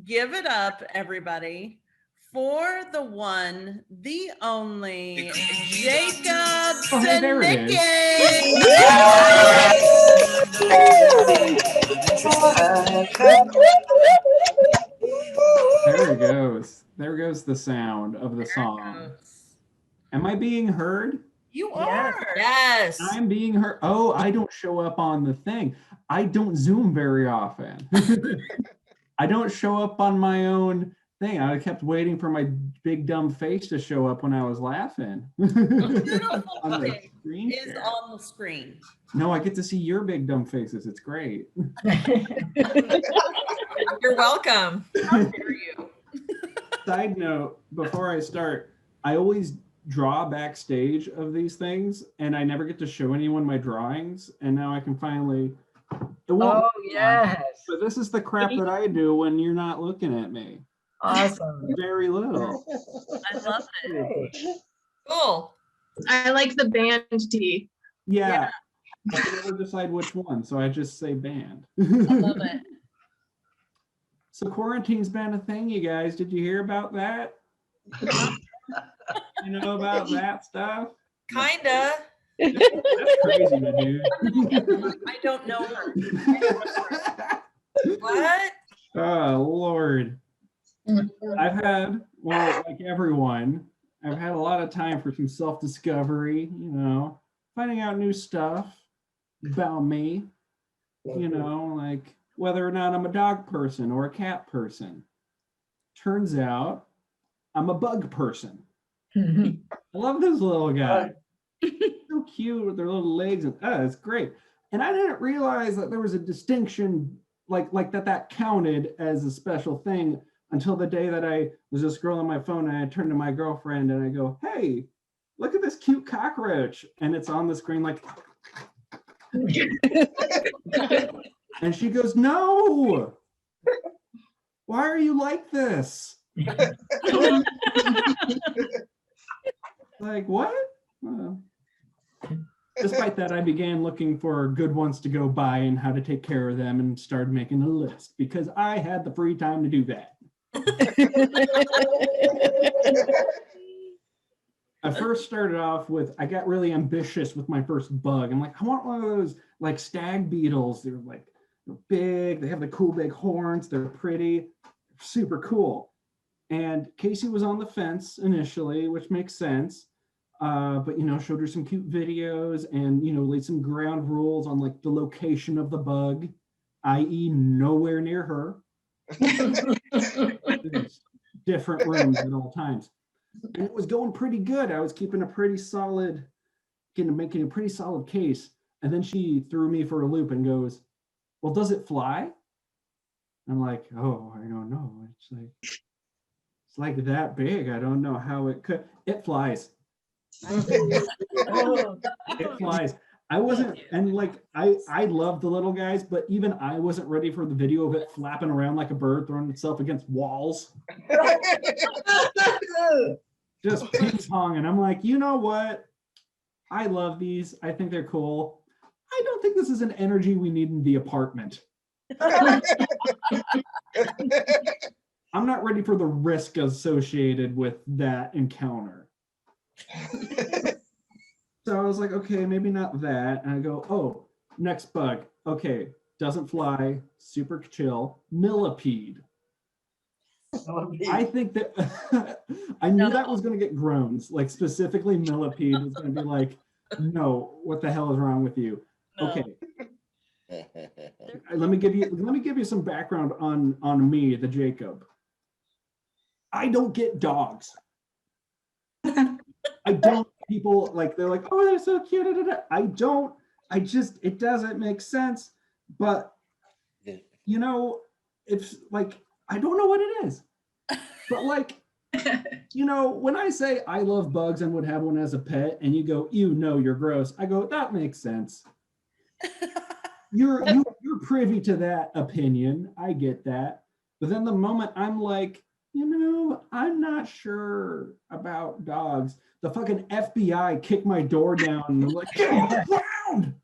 give it up, everybody, for the one, the only Jacob there it There it goes. There goes the sound of the song. Am I being heard? You are. Yes. I'm being heard. Oh, I don't show up on the thing. I don't Zoom very often. I don't show up on my own thing. I kept waiting for my big dumb face to show up when I was laughing. On the screen. No, I get to see your big dumb faces. It's great. You're welcome. How dare you? Side note, before I start, I always draw backstage of these things and I never get to show anyone my drawings, and now I can finally Oh yes. But this is the crap that I do when you're not looking at me. Awesome. Very little. I love it. Cool. I like the band tee. Yeah. I can never decide which one, so I just say band. I love it. So quarantine's been a thing, you guys. Did you hear about that? You know about that stuff? Kinda. That's crazy, dude. I don't know her. What? Oh, Lord. I've had, well, like everyone, I've had a lot of time for some self-discovery, you know, finding out new stuff about me, you know, like whether or not I'm a dog person or a cat person. Turns out I'm a bug person. I love this little guy. So cute with their little legs, and it's great. And I didn't realize that there was a distinction like that counted as a special thing until the day that I was just scrolling my phone and I turned to my girlfriend and I go, "Hey, look at this cute cockroach," and it's on the screen like. And she goes, "No, why are you like this?" Like, what? Despite that, I began looking for good ones to go buy and how to take care of them and started making a list because I had the free time to do that. I first started off with, I got really ambitious with my first bug. I'm like, I want one of those like stag beetles. They're like, they're big, they have the cool big horns, they're pretty, super cool. And Casey was on the fence initially, which makes sense. But, you know, showed her some cute videos and, you know, laid some ground rules on like the location of the bug, i.e. nowhere near her. Different rooms at all times. And it was going pretty good. I was keeping a pretty solid, making a pretty solid case. And then she threw me for a loop and goes, "Well, does it fly?" I'm like, "Oh, I don't know. It's like that big. I don't know how it could." It flies. It flies. I wasn't, and like I love the little guys, but even I wasn't ready for the video of it flapping around like a bird throwing itself against walls. Just ping pong. And I'm like, you know what? I love these. I think they're cool. I don't think this is an energy we need in the apartment. I'm not ready for the risk associated with that encounter. So I was like, okay, maybe not that. And I go, oh, next bug. Okay, doesn't fly, super chill, millipede. I think that I knew that was going to get groans, like specifically millipede was going to be like, no, what the hell is wrong with you? No. Okay. Let me give you some background on me, the Jacob. I don't get dogs. I don't. People like, they're like, oh, they're so cute. I don't. It doesn't make sense. But you know, it's like, I don't know what it is. But like, you know, when I say I love bugs and would have one as a pet, and you go, you're gross. I go, that makes sense. You're privy to that opinion. I get that. But then the moment I'm like, you know, I'm not sure about dogs, the fucking FBI kicked my door down and I'm like, get on the ground!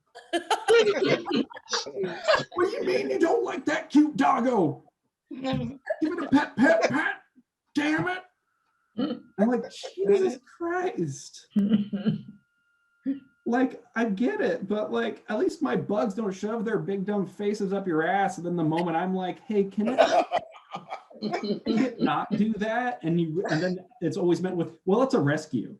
What do you mean you don't like that cute doggo? Give it a pet, pet, pet. Damn it. I'm like, Jesus Christ. Like, I get it, but like, at least my bugs don't shove their big dumb faces up your ass. And then the moment I'm like, hey, can it not do that? And then it's always met with, well, it's a rescue.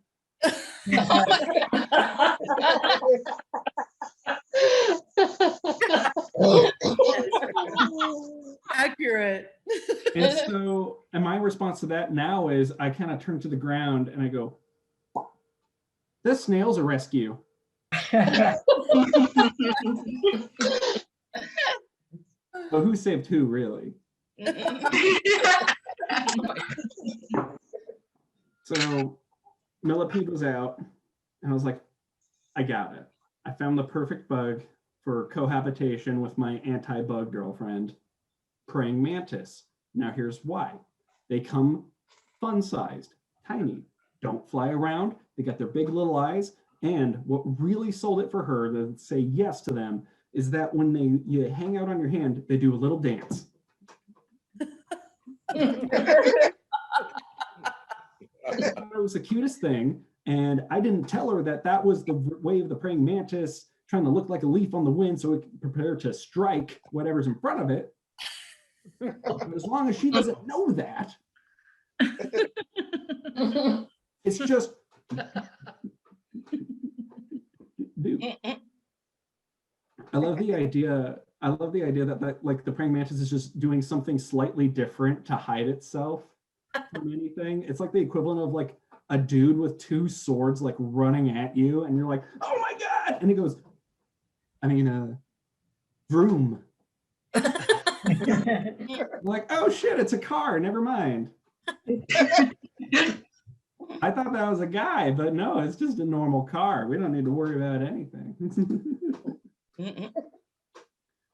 Accurate. And my response to that now is I kind of turn to the ground and I go, this snail's a rescue. But who saved who, really? So Millipede was out, and I was like, I got it. I found the perfect bug for cohabitation with my anti-bug girlfriend, praying mantis. Now here's why. They come fun-sized, tiny, don't fly around. They got their big little eyes. And what really sold it for her to say yes to them is that when you hang out on your hand, they do a little dance. It was the cutest thing. And I didn't tell her that that was the way of the praying mantis trying to look like a leaf on the wind so it can prepare to strike whatever's in front of it. But as long as she doesn't know that, it's just dude. I love the idea that like the praying mantis is just doing something slightly different to hide itself from anything. It's like the equivalent of like a dude with two swords like running at you and you're like, oh my God. And he goes, vroom. Like, oh shit, it's a car, never mind. I thought that was a guy, but no, it's just a normal car. We don't need to worry about anything.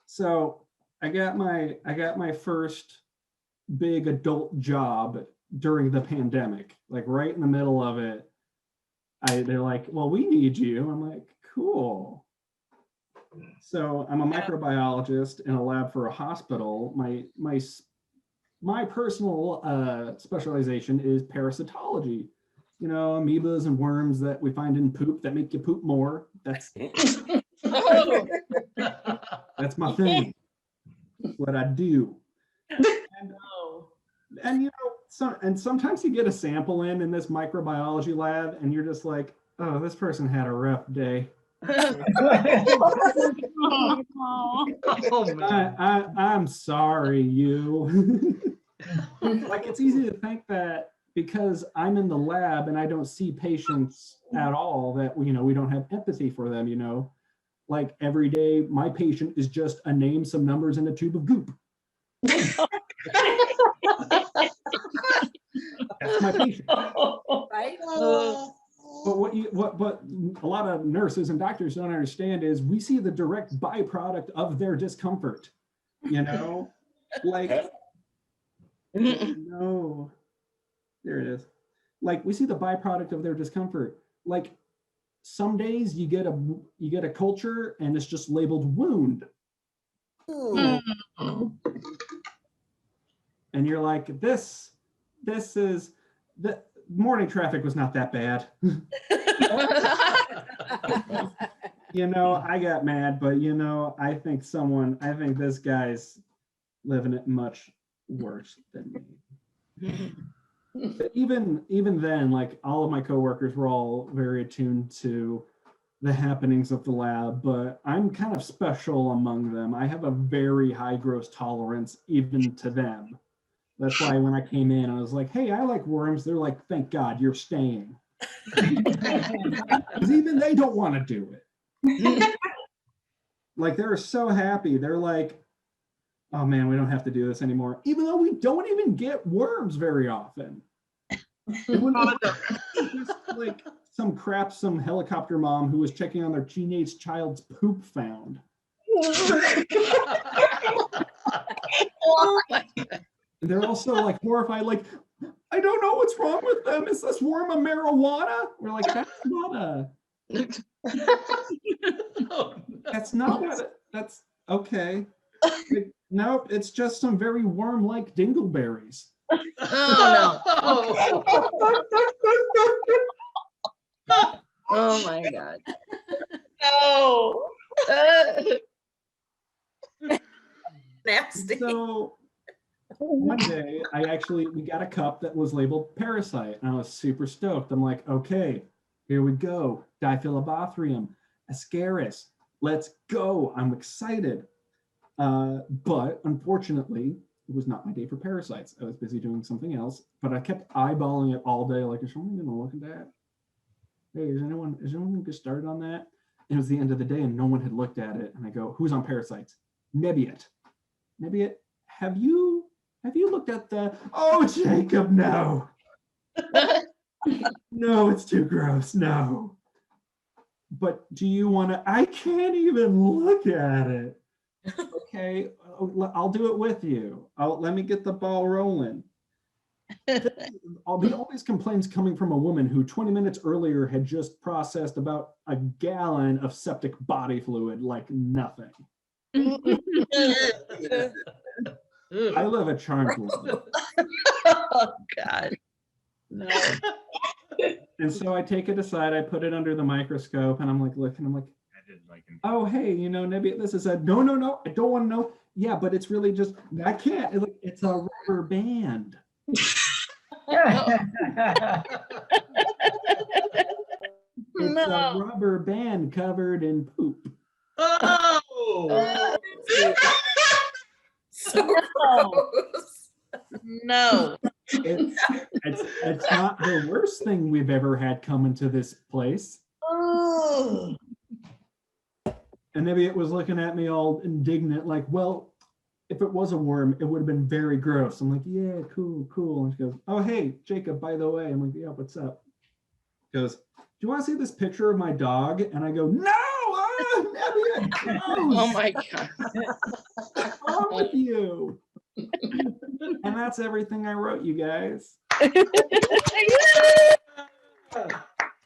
So I got my first big adult job during the pandemic, like right in the middle of it. They're like, well, we need you. I'm like, cool. So I'm a microbiologist in a lab for a hospital. My personal specialization is parasitology. You know, amoebas and worms that we find in poop that make you poop more. That's my thing. What I do. And you know, sometimes you get a sample in this microbiology lab, and you're just like, oh, this person had a rough day. I'm sorry, you. Like, it's easy to think that because I'm in the lab and I don't see patients at all, that we don't have empathy for them. Like every day, my patient is just a name, some numbers, and a tube of goop. That's my patient. Right? But what a lot of nurses and doctors don't understand is we see the direct byproduct of their discomfort. Like, no, there it is. Like, we see the byproduct of their discomfort. Like, some days you get a culture and it's just labeled wound. And you're like, this is the morning traffic was not that bad. I got mad, but I think this guy's living it much worse than me. But even then, like, all of my coworkers were all very attuned to the happenings of the lab, but I'm kind of special among them. I have a very high gross tolerance even to them. That's why when I came in, I was like, hey, I like worms. They're like, thank God you're staying. Because even they don't want to do it. Like, they're so happy. They're like, oh man, we don't have to do this anymore. Even though we don't even get worms very often. It wouldn't just like some helicopter mom who was checking on their teenage child's poop found. And they're also like horrified, like, I don't know what's wrong with them. Is this worm a marijuana? We're like, that's not what that's okay. Like, Nope, it's just some very worm-like dingleberries. Oh, oh my God. No. Nasty. So one day we got a cup that was labeled Parasite, and I was super stoked. I'm like, okay, here we go. Diphyllobothrium, Ascaris, let's go. I'm excited. But unfortunately, it was not my day for parasites. I was busy doing something else, but I kept eyeballing it all day. Like, is someone gonna look at that? Hey, is anyone gonna get started on that? And it was the end of the day and no one had looked at it. And I go, who's on parasites? Nebiat. Nebiat, have you looked at the, oh, Jacob, no. No, it's too gross, no. But do you wanna, I can't even look at it. Okay, I'll do it with you. Let me get the ball rolling. All these complaints coming from a woman who 20 minutes earlier had just processed about a gallon of septic body fluid like nothing. I live a charmed life. Oh, God. No. And so I take it aside, I put it under the microscope, and I'm like looking, I'm like, oh, hey, you know, Nebby, this is a, no, I don't want to know. Yeah, but it's really just, I can't, it's a rubber band. It's a rubber band covered in poop. Oh. So No. gross. No. It's not the worst thing we've ever had come into this place. Oh. And maybe it was looking at me all indignant, like, well, if it was a worm, it would have been very gross. I'm like, yeah, cool. And she goes, oh, hey, Jacob, by the way. I'm like, yeah, what's up? She goes, do you want to see this picture of my dog? And I go, no, Nebby, gross. Oh my God. What's wrong with you? And that's everything I wrote, you guys.